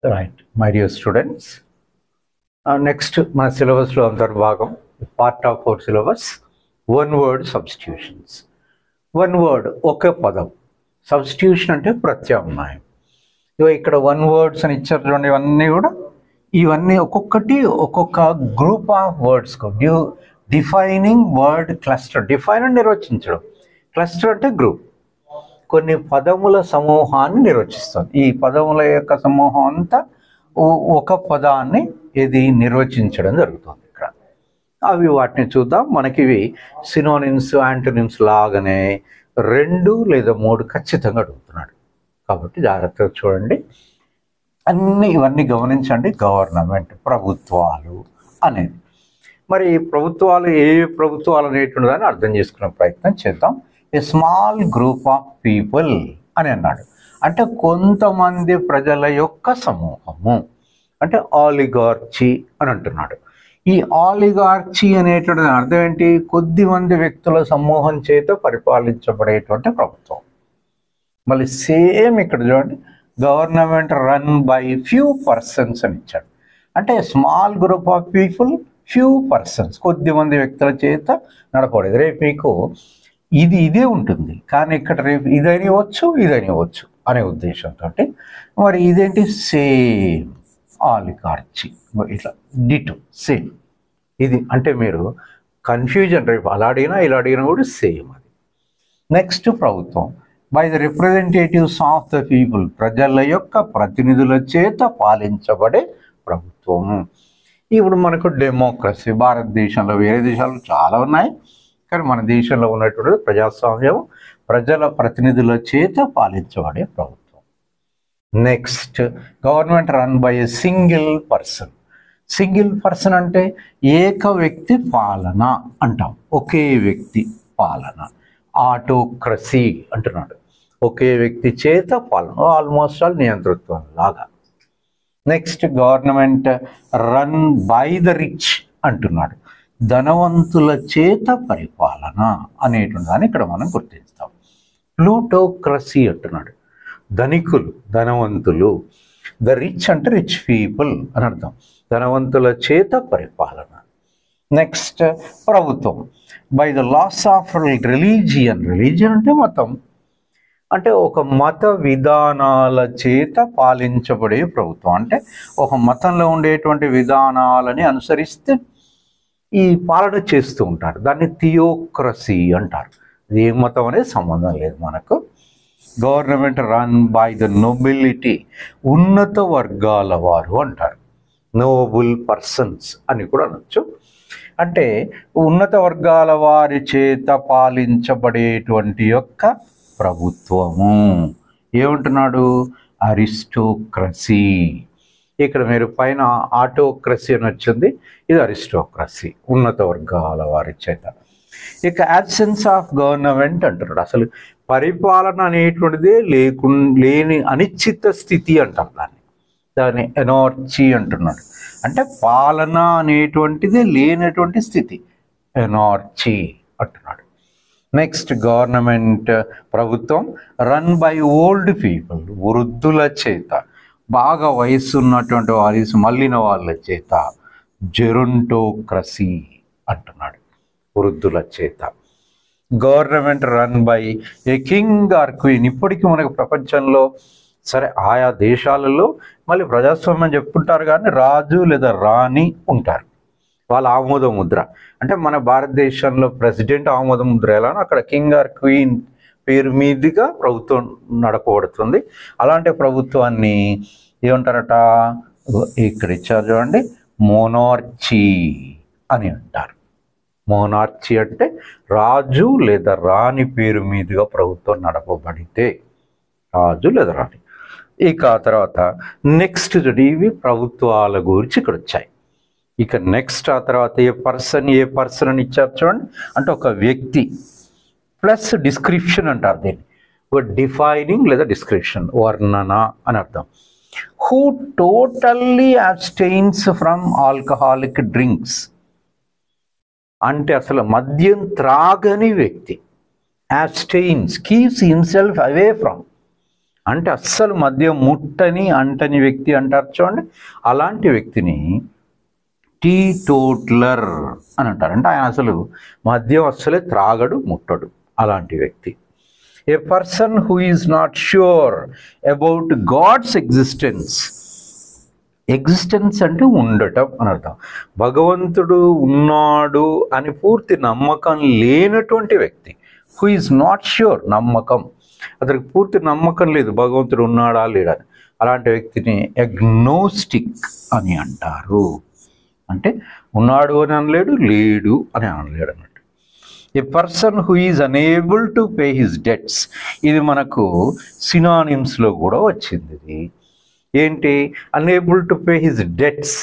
Right, my dear students. Next, my syllabus lo antarbhagam, part of our syllabus, one word substitutions. One word, oka padam. Substitution ante pratyamnayam. ఇక్కడ one words అని ఇచ్చారు చూడండి, ఇవన్నీ ఒక్కొక్కటి ఒక్కొక్క group of words defining word cluster. Define అని నిర్వచించడం, cluster అంటే గ్రూప్. కొన్ని పదముల సమూహాన్ని నిర్వచిస్తుంది. ఈ పదముల యొక్క సమూహం అంతా ఒక పదాన్ని ఇది నిర్వచించడం జరుగుతుంది ఇక్కడ. అవి వాటిని చూద్దాం. మనకి ఇవి సినోనిమ్స్, యాంటోనిమ్స్ లాగానే 2 లేదా 3 ఖచ్చితంగా అడుగుతున్నాడు. కాబట్టి జాగ్రత్తగా చూడండి, ఇవన్నీ గమనించండి. గవర్నమెంట్, ప్రభుత్వాలు అనేది, మరి ప్రభుత్వాలు ఏ ప్రభుత్వాలు అనేటువంటి దాన్ని అర్థం చేసుకునే ప్రయత్నం చేద్దాం. A small group of people అని అన్నాడు, అంటే కొంతమంది ప్రజల యొక్క సమూహము, అంటే ఆలిగార్చీ అని అంటున్నాడు. ఈ ఆలిగార్చీ అనేటువంటి అర్థం ఏంటి? కొద్ది మంది వ్యక్తుల సమూహం చేత పరిపాలించబడేటువంటి ప్రభుత్వం. మళ్ళీ సేమ్ ఇక్కడ చూడండి, government run by few persons అని ఇచ్చాడు, అంటే small group of people, few persons, కొద్ది మంది వ్యక్తుల చేత నడపడేది. రేపు మీకు ఇదే ఉంటుంది, కానీ ఇక్కడ రేపు ఇదనివచ్చు అనే ఉద్దేశంతో. మరి ఇదేంటి? సేమ్ ఆలిగార్చీ, ఇట్లా డిటో సేమ్. ఇది అంటే మీరు కన్ఫ్యూజన్, రేపు అలా అడిగినా ఇలా అడిగినా కూడా సేమ్ అది. నెక్స్ట్, ప్రభుత్వం by the representatives of the people, ప్రజల యొక్క ప్రతినిధుల చేత పాలించబడే ప్రభుత్వం. ఇప్పుడు మనకు డెమోక్రసీ, భారతదేశంలో, వేరే దేశాల్లో చాలా ఉన్నాయి, కానీ మన దేశంలో ఉన్నటువంటి ప్రజాస్వామ్యం, ప్రజల ప్రతినిధుల చేత పాలించబడే ప్రభుత్వం. Next, government run by a single person. Single person అంటే ఏక వ్యక్తి పాలన అంటాం, ఒకే వ్యక్తి పాలన. ఆటోక్రసీ అంటున్నాడు, ఒకే వ్యక్తి చేత పాలన, ఆల్మోస్ట్ ఆల్ నియంతృత్వం లాగా. Next, government run by the rich అంటున్నాడు, ధనవంతుల చేత పరిపాలన అనేటువంటి దాన్ని ఇక్కడ మనం గుర్తిస్తాం. ప్లూటోక్రసీ అంటున్నాడు, ధనికులు, ధనవంతులు. ద రిచ్ అంటే రిచ్ పీపుల్ అని అర్థం, ధనవంతుల చేత పరిపాలన. నెక్స్ట్, ప్రభుత్వం by the laws of religion. Religion అంటే మతం, అంటే ఒక మత విధానాల చేత పాలించబడే ప్రభుత్వం. అంటే ఒక మతంలో ఉండేటువంటి విధానాలని అనుసరిస్తే ఈ పాలన చేస్తూ ఉంటారు, దాన్ని థియోక్రసీ అంటారు. ఏ మతం అనేది సంబంధం లేదు మనకు. Government run by the nobility, ఉన్నత వర్గాల వారు అంటారు, నోబుల్ పర్సన్స్ అని కూడా అనొచ్చు. అంటే ఉన్నత వర్గాల వారి చేత పాలించబడేటువంటి యొక్క ప్రభుత్వము. ఏమంటున్నాడు? అరిస్టోక్రసీ. ఇక్కడ మీరు పైన ఆటోక్రసీ అని వచ్చింది, ఇది అరిస్టోక్రసీ, ఉన్నత వర్గాల వారి చేత. ఇక యాబ్సెన్స్ ఆఫ్ గవర్నమెంట్ అంటున్నాడు, అసలు పరిపాలన అనేటువంటిదే లేని అనిశ్చిత స్థితి అంటారు దాన్ని ఎనార్చీ అంటున్నాడు, అంటే పాలన అనేటువంటిది లేనటువంటి స్థితి, ఎనార్చీ అంటున్నాడు. నెక్స్ట్, గవర్నమెంట్ ప్రభుత్వం రన్ బై ఓల్డ్ పీపుల్, వృద్ధుల చేత, బాగా వయస్సు ఉన్నటువంటి వయసు మళ్ళిన వాళ్ళ చేత, జెరుంటోక్రసీ అంటున్నాడు, వృద్ధుల చేత. Government run by a king or queen. ఇప్పటికీ మనకు ప్రపంచంలో సరే ఆయా దేశాలలో మళ్ళీ ప్రజాస్వామ్యం చెప్పుకుంటారు, కానీ రాజు లేదా రాణి ఉంటారు, వాళ్ళ ఆమోద ముద్ర. అంటే మన భారతదేశంలో ప్రెసిడెంట్ ఆమోద ముద్ర ఎలానో అక్కడ కింగ్ ఆర్ క్వీన్ పేరు మీదుగా ప్రభుత్వం నడపబడుతుంది. అలాంటి ప్రభుత్వాన్ని ఏమంటారట? ఇక్కడ ఇచ్చారు చూడండి, మోనార్చీ అని అంటారు. మోనార్చీ అంటే రాజు లేదా రాణి పేరు మీదుగా ప్రభుత్వం నడపబడితే, రాజు లేదా రాణి. ఇక తర్వాత నెక్స్ట్ ఇవి ప్రభుత్వాల గురించి ఇక్కడ వచ్చాయి. ఇక నెక్స్ట్ ఆ తర్వాత ఏ పర్సన్ అని ఇచ్చారు చూడండి, అంటే ఒక వ్యక్తి ప్లస్ డిస్క్రిప్షన్ అంటారు దీన్ని, ఒక డిఫైనింగ్ లేదా డిస్క్రిప్షన్, వర్ణన అని అర్థం. Who totally abstains from alcoholic drinks, అంటే అసలు మద్యం త్రాగని వ్యక్తి. Abstains, keeps himself away from, అంటే అస్సలు మద్యం ముట్టని అంటని వ్యక్తి అంటారు చూడండి, అలాంటి వ్యక్తిని టీటోట్లర్ అని అంటారు. అంటే ఆయన అసలు మద్యం అస్సలే త్రాగడు, ముట్టడు, అలాంటి వ్యక్తి. A person who is not sure about God's existence. Existence అంటే ఉండటం అని అర్థం. భగవంతుడు ఉన్నాడు అని పూర్తి నమ్మకం లేనటువంటి వ్యక్తి. హూ ఈజ్ నాట్ ష్యూర్, నమ్మకం, అతనికి పూర్తి నమ్మకం లేదు భగవంతుడు ఉన్నాడా లేడా, అలాంటి వ్యక్తిని అగ్నోస్టిక్ అని అంటారు. అంటే ఉన్నాడు అని అనలేడు, లేడు అని అనలేడు అన్నట్టు. A person who is unable to pay his debts. ఇది మనకు సినానిమ్స్లో కూడా వచ్చింది. ఇది ఏంటి? Unable to pay his debts.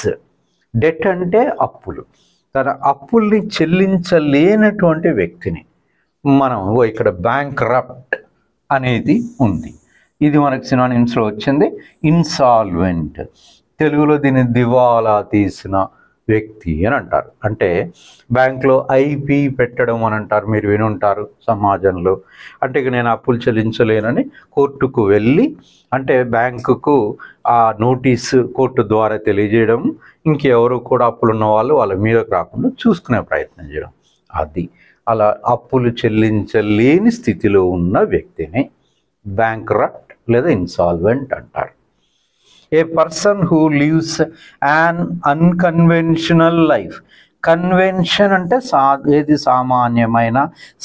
Debt అంటే అప్పులు. తన అప్పుల్ని చెల్లించలేనటువంటి వ్యక్తిని మనం ఇక్కడ బ్యాంక్రప్ట్ అనేది ఉంది. ఇది మనకు సినానిమ్స్లో వచ్చింది. ఇన్సాల్వెంట్, తెలుగులో దీన్ని దివాలా తీసిన వ్యక్తి అని అంటారు. అంటే బ్యాంక్లో ఐపీ పెట్టడం అని అంటారు, మీరు వినుంటారు సమాజంలో. అంటే ఇక నేను అప్పులు చెల్లించలేనని కోర్టుకు వెళ్ళి, అంటే బ్యాంకుకు ఆ నోటీసు కోర్టు ద్వారా తెలియజేయడం, ఇంకెవరు కూడా అప్పులు ఉన్న వాళ్ళు వాళ్ళ మీదకు రాకుండా చూసుకునే ప్రయత్నం చేయడం. అది అలా అప్పులు చెల్లించలేని స్థితిలో ఉన్న వ్యక్తిని బ్యాంక్రప్ట్ లేదా ఇన్సాల్వెంట్ అంటారు. A person who lives an unconventional life. Convention అంటే ఏది సామాన్యమైన,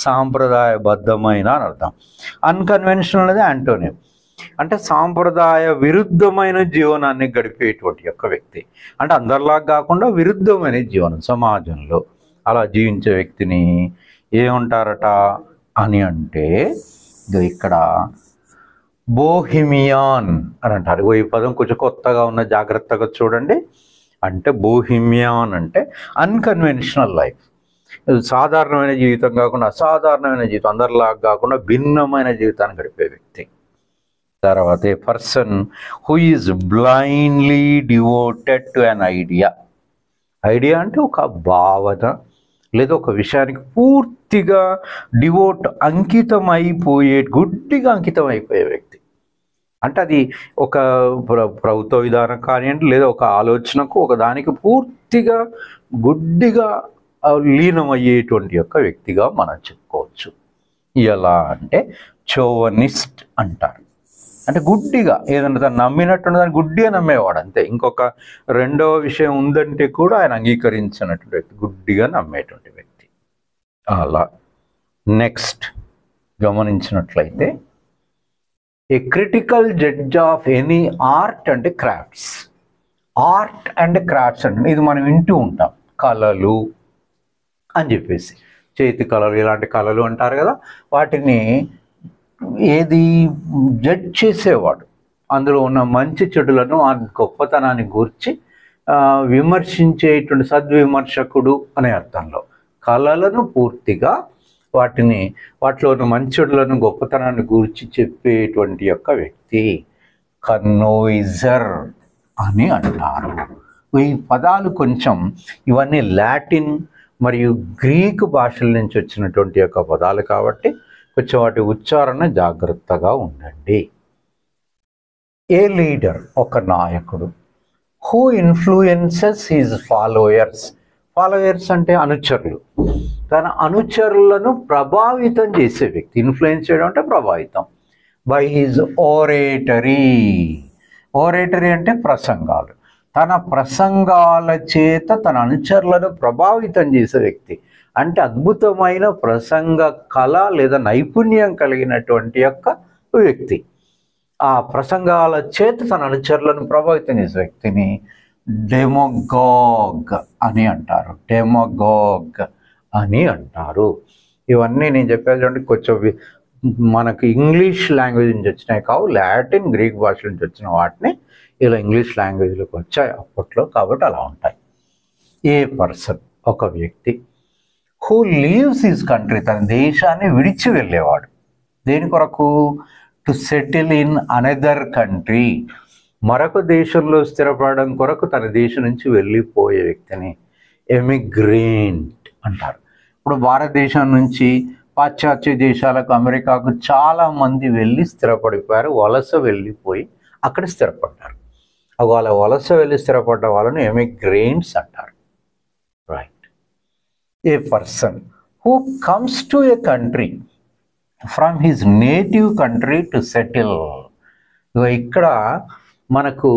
సాంప్రదాయబద్ధమైన అని అర్థం. అన్కన్వెన్షనల్ అనేది యాంటోనియం, అంటే సాంప్రదాయ విరుద్ధమైన జీవనాన్ని గడిపేటువంటి యొక్క వ్యక్తి. అంటే అందరిలాగా కాకుండా విరుద్ధమైన జీవనం, సమాజంలో అలా జీవించే వ్యక్తిని ఏమంటారట అని అంటే, ఇక్కడ బోహిమియాన్ అని అంటారు. ఈ పదం కొంచెం కొత్తగా ఉన్న, జాగ్రత్తగా చూడండి. అంటే బోహిమియాన్ అంటే అన్కన్వెన్షనల్ లైఫ్, సాధారణమైన జీవితం కాకుండా అసాధారణమైన జీవితం, అందరిలాగా కాకుండా భిన్నమైన జీవితాన్ని గడిపే వ్యక్తి. తర్వాత a person who is blindly devoted to an idea. Idea అంటే ఒక భావన లేదా ఒక విషయానికి పూర్తిగా అంకితం అయిపోయే, గుడ్డిగా అంకితం అయిపోయే వ్యక్తి. అంటే అది ఒక ప్రభుత్వ విధానం కానివ్వండి, లేదా ఒక ఆలోచనకు, ఒక దానికి పూర్తిగా గుడ్డిగా లీనమయ్యేటువంటి యొక్క వ్యక్తిగా మనం చెప్పుకోవచ్చు. ఎలా అంటే చోవనిస్ట్ అంటారు. అంటే గుడ్డిగా ఏదన్నా తను నమ్మినట్టు దాన్ని గుడ్డిగా నమ్మేవాడు అంతే. ఇంకొక రెండవ విషయం ఉందంటే కూడా ఆయన అంగీకరించినటువంటి వ్యక్తి, గుడ్డిగా నమ్మేటువంటి వ్యక్తి. అలా నెక్స్ట్ గమనించినట్లయితే ఏ critical judge of any art and crafts. Art and crafts అంటే ఇది మనం వింటూ ఉంటాం, కళలు అని చెప్పేసి, చేతి కళలు, ఇలాంటి కళలు అంటారు కదా. వాటిని ఏది జడ్జ్ చేసేవాడు, అందులో ఉన్న మంచి చెడులను, ఆ గొప్పతనాన్ని గూర్చి విమర్శించేటువంటి సద్విమర్శకుడు అనే అర్థంలో కళలను పూర్తిగా వాటిలో ఉన్న మంచి చెడులను, గొప్పతనాన్ని గూర్చి చెప్పేటువంటి యొక్క వ్యక్తి కన్నోయిజర్ అని అంటారు. ఈ పదాలు కొంచెం ఇవన్నీ లాటిన్ మరియు గ్రీకు భాషల నుంచి వచ్చినటువంటి యొక్క పదాలు కాబట్టి కొంచెం వాటి ఉచ్చారణ జాగ్రత్తగా ఉండండి. ఏ లీడర్, ఒక నాయకుడు. Who influences his followers. Followers అంటే అనుచరులు. తన అనుచరులను ప్రభావితం చేసే వ్యక్తి. ఇన్ఫ్లుయెన్స్ చేయడం అంటే ప్రభావితం. By his ఓరేటరీ. ఓరేటరీ అంటే ప్రసంగాలు. తన ప్రసంగాల చేత తన అనుచరులను ప్రభావితం చేసే వ్యక్తి. అంటే అద్భుతమైన ప్రసంగ కళ లేదా నైపుణ్యం కలిగినటువంటి యొక్క వ్యక్తి. ఆ ప్రసంగాల చేత తన అనుచరులను ప్రభావితం చేసే వ్యక్తిని డెమోగాగ్ అని అంటారు. డెమోగాగ్ అని అంటారు. ఇవన్నీ నేను చెప్పేది అంటే కొంచెం మనకు ఇంగ్లీష్ లాంగ్వేజ్ నుంచి వచ్చినాయి కావు, లాటిన్ గ్రీక్ భాష నుంచి వచ్చిన వాటిని ఇలా ఇంగ్లీష్ లాంగ్వేజ్లోకి వచ్చాయి అప్పట్లో, కాబట్టి అలా ఉంటాయి. ఏ పర్సన్, ఒక వ్యక్తి. హూ లీవ్స్ హిజ్ కంట్రీ, తన దేశాన్ని విడిచి వెళ్ళేవాడు. దేని కొరకు? To settle in another country, మరొక దేశంలో స్థిరపడడం కొరకు తన దేశం నుంచి వెళ్ళిపోయే వ్యక్తిని ఎమిగ్రెంట్ అంటారు. ఇప్పుడు భారతదేశం నుంచి పాశ్చాత్య దేశాలకు, అమెరికాకు చాలామంది వెళ్ళి స్థిరపడిపోయారు, వలస వెళ్ళిపోయి అక్కడ స్థిరపడ్డారు. వాళ్ళ వలస వెళ్ళి స్థిరపడ్డ వాళ్ళని ఎమిగ్రెంట్స్ అంటారు. Right. A person who comes to a country from his native country to settle. ఇక్కడ మనకు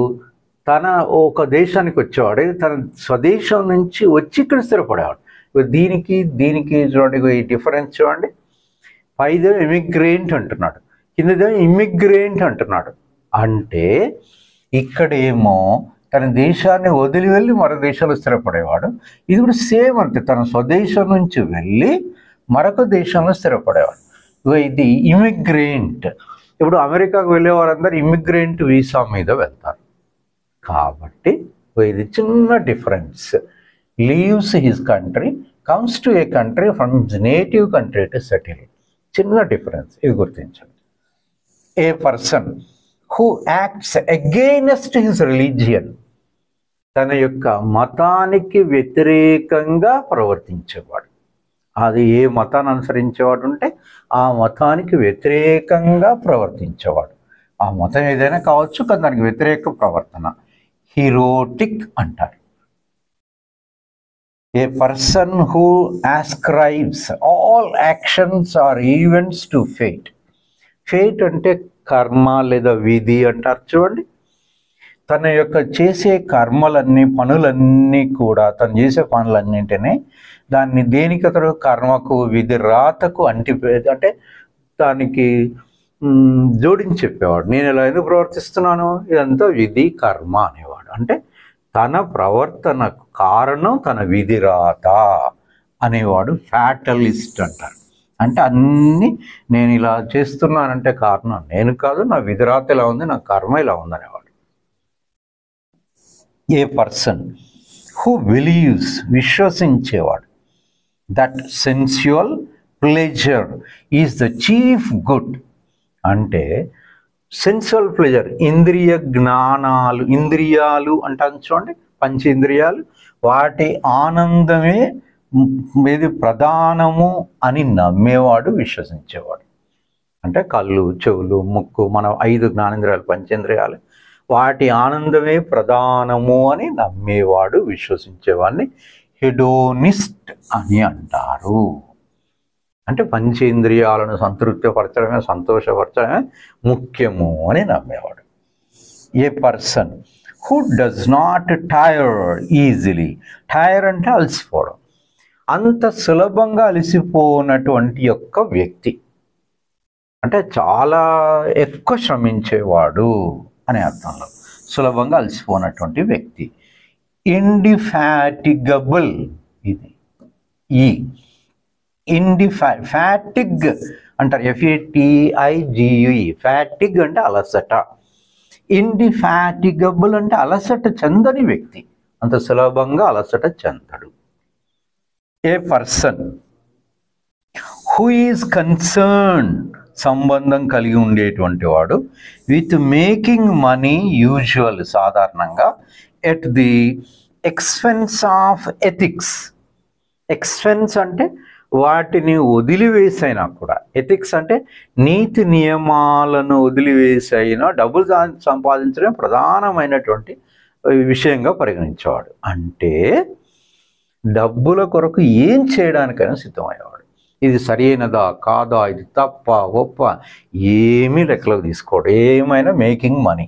తన ఒక దేశానికి వచ్చేవాడు, తన స్వదేశం నుంచి వచ్చి ఇక్కడ స్థిరపడేవాడు. దీనికి చూడండి, ఈ డిఫరెన్స్ చూడండి. పైదే ఎమిగ్రెంట్ అంటున్నాడు, కిందదే ఇమ్మిగ్రెంట్ అంటున్నాడు. అంటే ఇక్కడేమో తన దేశాన్ని వదిలి వెళ్ళి మరో దేశంలో స్థిరపడేవాడు. ఇది కూడా సేమ్ అంతే, తన స్వదేశం నుంచి వెళ్ళి మరొక దేశంలో స్థిరపడేవాడు. ఇది ఇమిగ్రెంట్. ఇప్పుడు అమెరికాకు వెళ్ళే వారందరూ ఇమిగ్రెంట్ వీసా మీద వెళ్తారు. కాబట్టి ఇది చిన్న difference. Leaves his country, comes to a country from his native country to settle. చిన్న డిఫరెన్స్, ఇది గుర్తించండి. ఏ పర్సన్ హూ యాక్ట్స్ అగెయిన్స్ట్ హిజ్ రిలీజియన్, తన యొక్క మతానికి వ్యతిరేకంగా ప్రవర్తించేవాడు. అది ఏ మతాన్ని అనుసరించేవాడు ఉంటే ఆ మతానికి వ్యతిరేకంగా ప్రవర్తించేవాడు. ఆ మతం ఏదైనా కావచ్చు, కానీ దానికి వ్యతిరేక ప్రవర్తన హీరోటిక్ అంటారు. A person who ascribes all actions or events to fate. Fate అంటే కర్మ లేదా విధి అంటారు చూడండి. తన యొక్క చేసే కర్మలన్నీ, పనులన్నీ కూడా, తను చేసే పనులన్నింటినీ దాన్ని దేనికి అతడు కర్మకు, విధి, రాతకు అంటే దానికి జోడించి చెప్పేవాడు. నేను ఇలా ఎందుకు ప్రవర్తిస్తున్నాను, ఇదంతా విధి కర్మ అనేవాడు. అంటే తన ప్రవర్తనకు కారణం తన విధి రాత అనేవాడు ఫ్యాటలిస్ట్ అంటారు. అంటే అన్నీ నేను ఇలా చేస్తున్నానంటే కారణం నేను కాదు, నా విధి రాత ఇలా ఉంది, నా కర్మ ఇలా ఉందనేవాడు. ఏ పర్సన్ హూ బిలీవ్స్, విశ్వసించేవాడు, that sensual pleasure is the chief good. అంటే సెన్సువల్ ప్లెజర్, ఇంద్రియ జ్ఞానాలు, ఇంద్రియాలు అంటాను చూడండి, పంచేంద్రియాలు, వాటి ఆనందమే ఇది ప్రధానము అని నమ్మేవాడు, విశ్వసించేవాడు. అంటే కళ్ళు, చెవులు, ముక్కు, మన 5 జ్ఞానేంద్రియాలు, పంచేంద్రియాలు, వాటి ఆనందమే ప్రధానము అని నమ్మేవాడు, విశ్వసించేవాడిని హెడోనిస్ట్ అని అంటారు. అంటే పంచేంద్రియాలను సంతృప్తిపరచడమే, సంతోషపరచడమే ముఖ్యము అని నమ్మేవాడు. A person who does not tire easily. Tire అంటే అలసిపోవడం. అంత సులభంగా అలసిపోనటువంటి యొక్క వ్యక్తి, అంటే చాలా ఎక్కువ శ్రమించేవాడు అనే అర్థంలో, సులభంగా అలసిపోనటువంటి వ్యక్తి. ఇండిఫాటిగబుల్, ఇది ఈ ఫ్యాటిగ్ అంటారు, FATIGUE. ఫ్యాటిగ్ అంటే అలసట. ఇండిఫాటిగబుల్ అంటే అలసట చెందని వ్యక్తి, అంత సులభంగా అలసట చెందడు. ఏ పర్సన్ హూ ఈజ్ కన్సర్న్, సంబంధం కలిగి ఉండేటువంటి వాడు, విత్ మేకింగ్ మనీ, యూజువల్, సాధారణంగా, at the expense of ethics. Expense అంటే వాటిని వదిలివేసైనా కూడా, ఎథిక్స్ అంటే నీతి నియమాలను వదిలివేసైనా డబ్బులు సంపాదించడం ప్రధానమైనటువంటి విషయంగా పరిగణించేవాడు. అంటే డబ్బుల కొరకు ఏం చేయడానికైనా సిద్ధమయ్యేవాడు. ఇది సరైనదా కాదా, ఇది తప్ప ఒప్ప ఏమీ లెక్కలోకి తీసుకోడు, ఏమైనా making money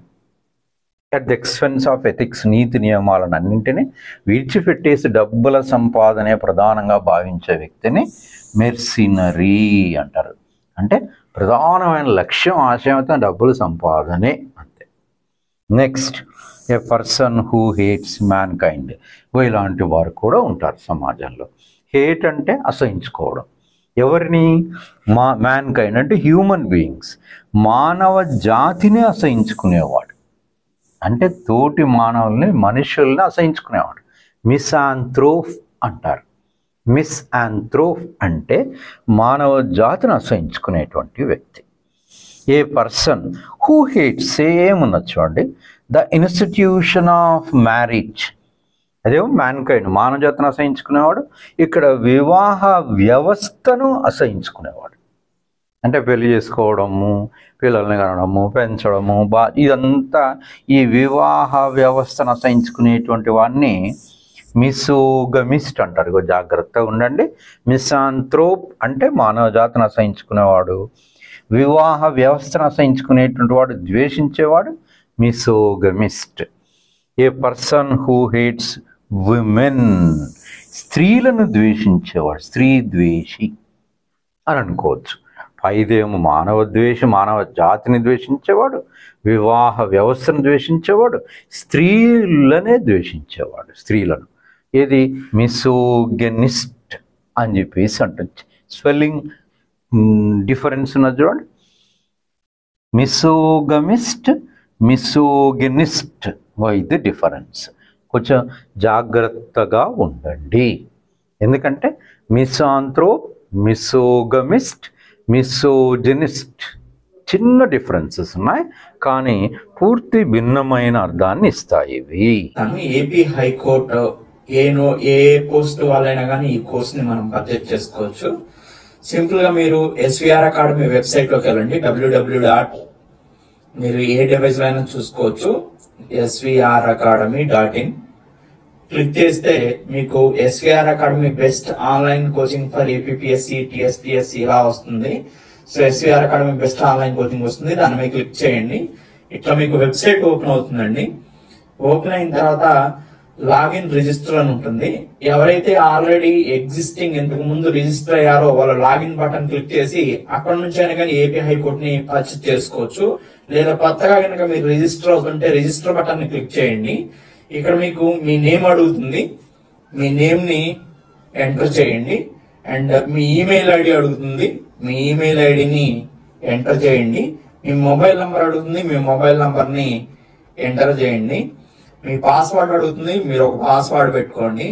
at the expense of ethics. నీతి నియమాలను అన్నింటినీ విడిచిపెట్టేసి డబ్బుల సంపాదనే ప్రధానంగా భావించే వ్యక్తిని మెర్సినరీ అంటారు. అంటే ప్రధానమైన లక్ష్యం, ఆశయంతో డబ్బుల సంపాదనే, అంతే. Next, a person who hates mankind. ఇలాంటి వారు కూడా ఉంటారు సమాజంలో. హేట్ అంటే అసహించుకోవడం. ఎవరిని? మ్యాన్ కైండ్ అంటే హ్యూమన్ బీయింగ్స్, మానవ జాతిని అసహించుకునేవాడు. అంటే తోటి మానవుల్ని, మనుషుల్ని అసహించుకునేవాడు. మిసాంథ్రోప్ అంటారు. మిస్ఆంథ్రోప్ అంటే మానవ జాతిని అసహించుకునేటువంటి వ్యక్తి. A person who hates, same ఉన్నది చూడండి, ద ఇన్స్టిట్యూషన్ ఆఫ్ మ్యారేజ్, అదేమో మ్యాన్కైండ్ మానవజాతను అసహించుకునేవాడు, ఇక్కడ వివాహ వ్యవస్థను అసహించుకునేవాడు. అంటే పెళ్లి చేసుకోవడము, పిల్లల్ని కనడము, పెంచడము, ఇదంతా ఈ వివాహ వ్యవస్థను అసహించుకునేటువంటి వాడిని మిసోగమిస్ట్ అంటారు. జాగ్రత్తగా ఉండండి. మిసాంథ్రోప్ అంటే మానవ జాతిని అసహించుకునేవాడు, వివాహ వ్యవస్థను అసహించుకునేటువంటి వాడు, ద్వేషించేవాడు మిసోగమిస్ట్. ఏ పర్సన్ హూ హేట్స్ విమెన్, స్త్రీలను ద్వేషించేవాడు, స్త్రీ ద్వేషి అని అనుకోవచ్చు. పైదేమో మానవ ద్వేషం, మానవ జాతిని ద్వేషించేవాడు, వివాహ వ్యవస్థను ద్వేషించేవాడు, స్త్రీలనే ద్వేషించేవాడు, స్త్రీలను. ఏది మిసోగనిస్ట్ అని చెప్పేసి అంటుంది. స్పెల్లింగ్ డిఫరెన్స్ ఉన్నది చూడండి. మిసోగమిస్ట్, మిసోగనిస్ట్, ఇది డిఫరెన్స్. కొంచెం జాగ్రత్తగా ఉండండి. ఎందుకంటే మిసాంథ్రోప్, మిసోగమిస్ట్, మిసోజనిస్ట్ చిన్న డిఫరెన్సెస్ ఉన్నాయి, కానీ పూర్తి భిన్నమైన అర్థాన్ని ఇస్తాయి ఇవి. ఏపీ హైకోర్టు ఏ పోస్ట్ వాళ్ళైనా కానీ ఈ కోర్స్ ని మనం పర్చేజ్ చేసుకోవచ్చు. సింపుల్ గా మీరు ఎస్విఆర్ అకాడమీ వెబ్సైట్ లోకి వెళ్ళండి. www. మీరు ఏ డివైస్ లో అయినా చూసుకోవచ్చు. SVRacademy.in క్లిక్ చేస్తే మీకు SVR academy best online coaching for APPSC, TSPSC ఇలా వస్తుంది. So SVR academy best online coaching వస్తుంది, దాని మీద క్లిక్ చేయండి. ఇట్లా మీకు వెబ్సైట్ ఓపెన్ అవుతుందండి. ఓపెన్ అయిన తర్వాత లాగిన్ రిజిస్టర్ అని ఉంటుంది. ఎవరైతే ఆల్రెడీ ఎగ్జిస్టింగ్ ఇంతకు ముందు రిజిస్టర్ అయ్యారో వాళ్ళ లాగిన్ బటన్ క్లిక్ చేసి అక్కడ నుంచి అయినా కానీ ఏపీ హైకోర్టు ని పర్చేజ్ చేసుకోవచ్చు. లేదా కొత్తగా కనుక మీరు రిజిస్టర్ అవుతుంటే రిజిస్టర్ బటన్ ని క్లిక్ చేయండి. ఇక్కడ మీకు మీ నేమ్ అడుగుతుంది, మీ నేమ్ ని ఎంటర్ చేయండి. అండ్ మీ ఈమెయిల్ ఐడి అడుగుతుంది, మీ ఈమెయిల్ ఐడిని ఎంటర్ చేయండి. మీ మొబైల్ నంబర్ అడుగుతుంది, మీ మొబైల్ నంబర్ ని ఎంటర్ చేయండి. మీ పాస్వర్డ్ అడుగుతుంది, మీరు ఒక పాస్వర్డ్ పెట్టుకోండి.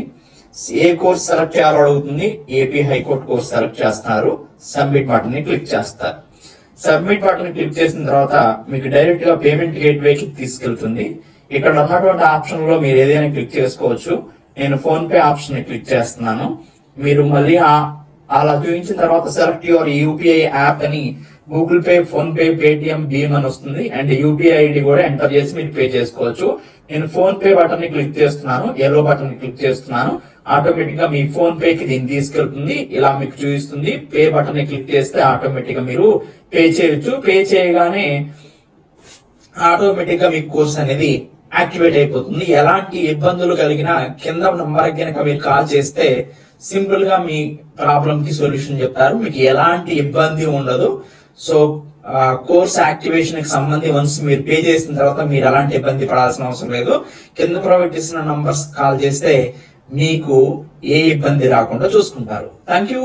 ఏ కోర్స్ సెలెక్ట్ చేయాలో అడుగుతుంది, ఏపీ హైకోర్టు కోర్స్ సెలెక్ట్ చేస్తున్నారు. సబ్మిట్ బటన్ ని క్లిక్ చేస్తారు. సబ్మిట్ బటన్ క్లిక్ చేసిన తర్వాత మీకు డైరెక్ట్ గా పేమెంట్ గేట్వేకి తీసుకెళ్తుంది. ఇక్కడ ఉన్నటువంటి ఆప్షన్ లో మీరు ఏదైనా క్లిక్ చేసుకోవచ్చు. నేను ఫోన్ పే ఆప్షన్ ని క్లిక్ చేస్తున్నాను. మీరు మళ్ళీ అలా చూపించిన తర్వాత సెలెక్ట్ యువర్ యూపీఐ యాప్ అని Google Pay, PhonePe, Paytm, భీమ్ అని వస్తుంది. అండ్ యూపీఐ ఐడి కూడా ఎంటర్ చేసి మీరు పే చేసుకోవచ్చు. నేను ఫోన్ పే బటన్ ని క్లిక్ చేస్తున్నాను, ఎల్లో బటన్ ని క్లిక్ చేస్తున్నాను. ఆటోమేటిక్ గా మీ ఫోన్ పే కి దీన్ని తీసుకెళ్తుంది, ఇలా మీకు చూపిస్తుంది. పే బటన్ ని క్లిక్ చేస్తే ఆటోమేటిక్ గా మీరు పే చేయొచ్చు. పే చేయగానే ఆటోమేటిక్ గా మీ కోర్స్ అనేది యాక్టివేట్ అయిపోతుంది. ఎలాంటి ఇబ్బందులు కలిగినా కింద నంబర్ కనుక మీరు కాల్ చేస్తే సింపుల్ గా మీ ప్రాబ్లం కి సొల్యూషన్ చెప్తారు. మీకు ఎలాంటి ఇబ్బంది ఉండదు. సో కోర్స్ యాక్టివేషన్ కి సంబంధించి వన్స్ మీరు పే చేసిన తర్వాత మీరు ఎలాంటి ఇబ్బంది పడాల్సిన అవసరం లేదు. కింద ప్రొవైడ్ చేసిన నంబర్స్ కాల్ చేస్తే మీకు ఏ ఇబ్బంది రాకుండా చూసుకుంటారు. Thank you.